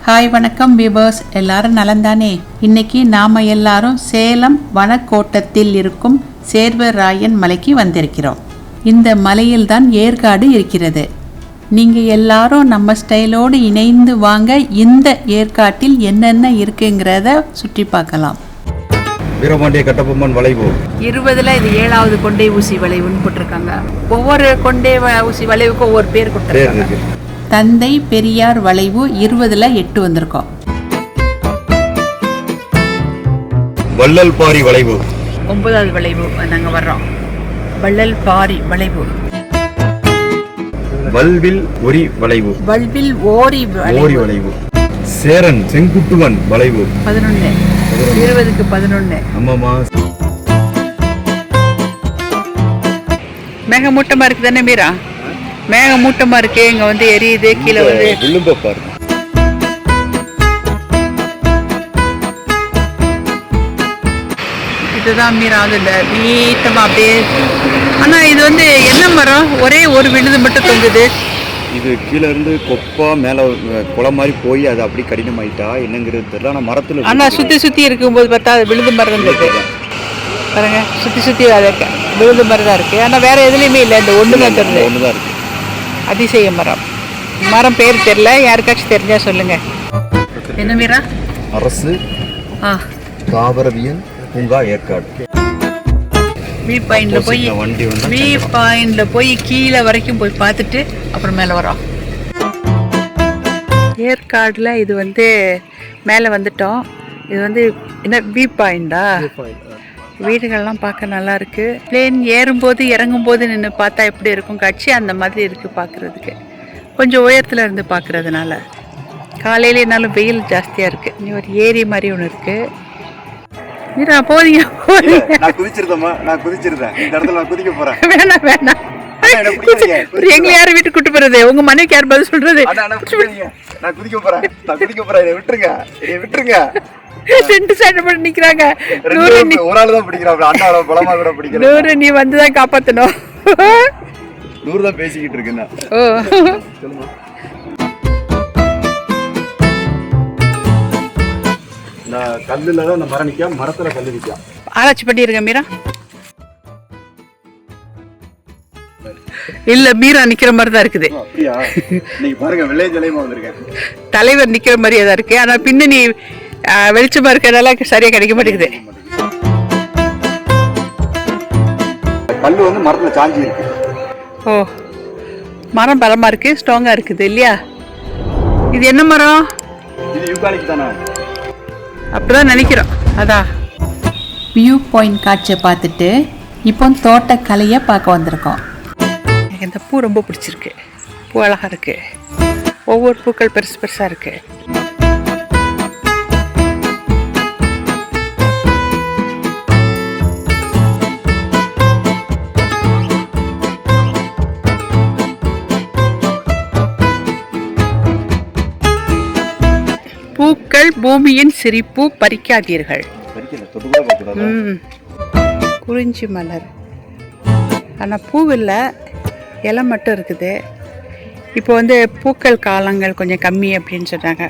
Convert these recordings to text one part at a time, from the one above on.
Hi வணக்கம் viewers, எல்லாரும் நலந்தானே? இன்னைக்கு நாம எல்லாரும் சேலம் வனக்கோட்டத்தில் இருக்கும் சேர்வராயன் மலைக்கு வந்திருக்கிறோம். இந்த மலையில் தான் ஏற்காடு இருக்கிறது. நீங்க எல்லாரும் நம்ம ஸ்டைலோடு இணைந்து வாங்க. இந்த ஏற்காட்டில் என்னென்ன இருக்குங்கிறத சுற்றி பார்க்கலாம். வீரபாண்டிய கட்டபொம்மன் வளைவு 20ல் இது 7வது கொண்டை ஊசி வளைவுன்னு போட்டிருக்காங்க. ஒவ்வொரு கொண்டை ஊசி வளைவுக்கும் ஒவ்வொரு பேர் கொடுத்துருக்காங்க. தந்தை பெரியார் வளைவு 20ல் 8 வந்திருக்கோம். வள்ளல் பாரி வளைவு 9வது வளைவு நாங்க வர்றோம். வள்ளல் பாரி வளைவு. வல்வில் ஒரி வளைவு. வல்வில் ஓரி வளைவு. சேரன் செங்குட்டுவன் வளைவு 11. 20க்கு 11. ஆமாமா. மேகமூட்டமா இருக்கு தானே மீரா? மேகமூட்டமா இருக்கு. இங்க வந்து எரியுது, கீழே வந்து விளிம்ப பாருங்க. இதுதான் மீரா வந்து நீட்டமா அப்படியே. ஆனா இது வந்து என்ன மரம்? ஒரே ஒரு விழுது மட்டும் தொங்குது. இது கீழே இருந்து கொப்பா மேல குளம் மாதிரி போய் அது அப்படி கடினமாயிட்டா என்னங்கிறது தெரியல. ஆனா மரத்துல ஆனா சுத்தி இருக்கும்போது பார்த்தா அது விழுது மரம் இருக்கு பாருங்க. சுத்தி விழுது மரம் தான் இருக்கு. ஆனா வேற எதுலையுமே இல்லை. இந்த ஒண்ணுதான் தெரியுது. ஒண்ணுதான் இருக்கு. அதிசய மரம் பேர் தெரியல. யாருக்காச்சும் தெரிஞ்சா சொல்லுங்க. என்ன மீரா? அரசு தாவரவியல் பூங்கா ஏற்காடு. வியூ பாயிண்ட்ல போய் கீழே வரைக்கும் போய் பார்த்துட்டு அப்புறம் மேலே வரோம். ஏற்காடுல இது வந்து மேலே வந்துட்டோம். இது வந்து என்ன வியூ பாயிண்டா? வீடுகள்லாம் பார்க்க நல்லா இருக்கு. பிளேன் ஏறும்போது இறங்கும்போது நின்று பார்த்தா எப்படி இருக்கும் காட்சி, அந்த மாதிரி இருக்கு பார்க்கறதுக்கு. கொஞ்சம் உயரத்தில் இருந்து பார்க்கறதுனால காலையிலேனாலும் வெயில் ஜாஸ்தியாக இருக்கு. இனி ஒரு ஏரி மாதிரி ஒன்று இருக்கு. மீரா போறீங்க? நான் குதிச்சிருந்தேன். இந்த இடத்துல நான் குதிக்க போறேன். வேணாம். எங்களை யாரும் வீட்டுக்கு கூட்டு போறது? உங்க மனைவிக்கு யார் பதில் சொல்றது? நான் குதிக்க போறேன். விட்டுருங்க. 2 சைடு போட்டு நிக்கிறாங்க. ஒரு ஆளு தான் பிடிக்கிறாங்க. அண்ணாவோட பலமா கூட பிடிக்கல. 100 நீ வந்து தான் காப்பாத்தணும். 100 தான் பேசிக்கிட்டு இருக்கேன். ஓ சொல்லுமா. நான் கல்லுல தான் அந்த மரம் நிற்கும். மரத்துல கல்லு நிற்கும். ஆராய்ச்சி பண்ணிருங்க மீரா. இல்ல மீரா நிக்கிற மாதிரி தான் இருக்குது. அப்படியா? நீங்க பாருங்க, வில்லேஜ் தலைவா வந்திருக்கேன். தலைவர் நிக்கிற மாதிரியே தான் இருக்கு. ஆனா பின்னணி வெளிச்சமா இருக்கிறதால சரியா கிடைக்க மாட்டேங்குது. கல்லு வந்து மரத்துல சாஞ்சி இருக்கு. ஓ, மரம் பலமா இருக்கு, ஸ்ட்ராங்கா இருக்குது இல்லையா? இது என்ன மரம்? இது யூகாலிப்டஸ் தானே? அப்படிதான் நினைக்கிறோம். அதான் வியூ பாயிண்ட் காட்சியை பார்த்துட்டு இப்போ தோட்டக்கலையை பார்க்க வந்திருக்கோம். எனக்கு இந்த பூ ரொம்ப பிடிச்சிருக்கு. பூ அழகா இருக்கு. ஒவ்வொரு பூக்கள் பெருசு பெருசா இருக்கு. பூக்கள் பூமியின் சிரிப்பு, பறிக்காதீர்கள். குறிஞ்சி மலர். ஆனால் பூவில்லை, இலை மட்டும் இருக்குது. இப்போ வந்து பூக்கள் காலங்கள் கொஞ்சம் கம்மி அப்படின்னு சொன்னாங்க.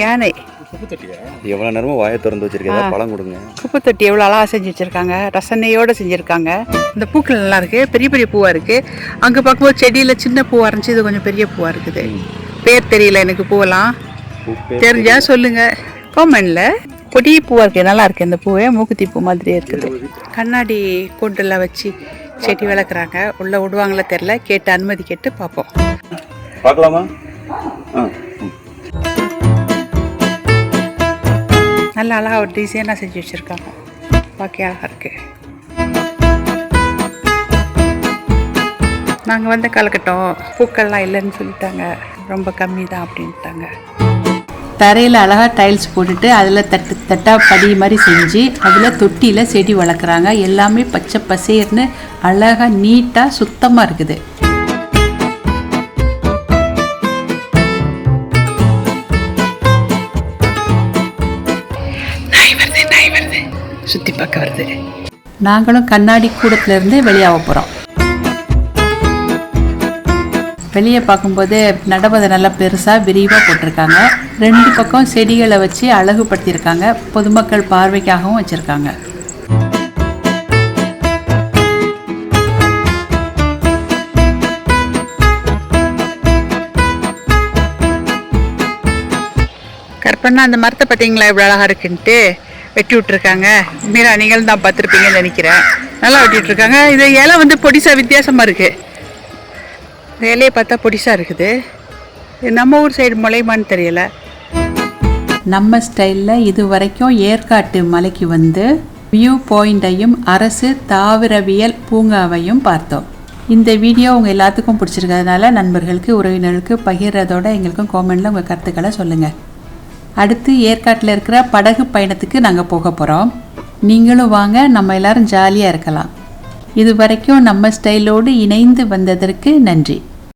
யானை எவ்வளோ நேரமும் வாயை திறந்து வச்சிருக்கேன். பழம் கொடுங்க. குப்பை தொட்டி எவ்வளோ அழகாக செஞ்சு வச்சுருக்காங்க. ரசனையோடு செஞ்சுருக்காங்க. இந்த பூக்கள் நல்லா இருக்குது. பெரிய பெரிய பூவாக இருக்குது. அங்கே பார்க்கும்போது செடியில் சின்ன பூவாக இருந்துச்சு. இது கொஞ்சம் பெரிய பூவாக இருக்குது. பேர் தெரியல எனக்கு. பூவெல்லாம் தெரிஞ்சா சொல்லுங்க காமெண்ட்ல. கொடி பூவா இருக்கு, நல்லா இருக்கு. இந்த பூவே மூக்குத்தி பூ மாதிரியே இருக்குது. கண்ணாடி கூண்டுல வச்சு செடி வளர்க்குறாங்க. உள்ள விடுவாங்களா தெரியல. கேட்டு அனுமதி கேட்டு பார்ப்போம். பார்க்கலாமா? நல்ல அழகா ஒரு டிசைனா செஞ்சு வச்சிருக்காங்க. பார்க்க அழகா இருக்கு. நாங்கள் வந்த காலகட்டம் பூக்கள்லாம் இல்லைன்னு சொல்லிட்டாங்க. ரொம்ப கம்மி தான் அப்படின்ட்டாங்க. தரையில் அழகாக டைல்ஸ் போட்டுட்டு அதில் தட்டாக படி மாதிரி செஞ்சு அதில் தொட்டியில் செடி வளர்க்குறாங்க. எல்லாமே பச்சை பசேர்னு அழகாக நீட்டாக சுத்தமாக இருக்குது. நாய் வருது சுற்றி பார்க்க வருது. நாங்களும் கண்ணாடி கூடத்துலேருந்து வெளியாக போகிறோம். வெளியே பார்க்கும்போது நடப்பதை நல்லா பெருசாக விரிவாக போட்டிருக்காங்க. 2 பக்கம் செடிகளை வச்சு அழகுபடுத்தியிருக்காங்க. பொதுமக்கள் பார்வைக்காகவும் வச்சுருக்காங்க. கற்பனா அந்த மரத்தை பார்த்தீங்களா இவ்வளோ அழகாக இருக்குன்ட்டு வெட்டி விட்ருக்காங்க. மீரா நீங்களும் தான் பார்த்துருப்பீங்கன்னு நினைக்கிறேன். நல்லா வெட்டி விட்ருக்காங்க. இது இலை வந்து பொடிசாக வித்தியாசமாக இருக்குது. இந்த இலையை பார்த்தா பொடிசாக இருக்குது. இது நம்ம ஊர் சைடு முளையுமான்னு தெரியல. நம்ம ஸ்டைலில் இது வரைக்கும் ஏற்காட்டு மலைக்கு வந்து வியூ பாயிண்டையும் அரசு தாவரவியல் பூங்காவையும் பார்த்தோம். இந்த வீடியோ உங்கள் எல்லாத்துக்கும் பிடிச்சிருக்கிறதுனால நண்பர்களுக்கு உறவினர்களுக்கு பகிர்றதோட எங்களுக்கும் காமெண்டில் உங்கள் கருத்துக்களை சொல்லுங்கள். அடுத்து ஏற்காட்டில் இருக்கிற படகு பயணத்துக்கு நாங்கள் போக போகிறோம். நீங்களும் வாங்க, நம்ம எல்லோரும் ஜாலியாக இருக்கலாம். இது வரைக்கும் நம்ம ஸ்டைலோடு இணைந்து வந்ததற்கு நன்றி.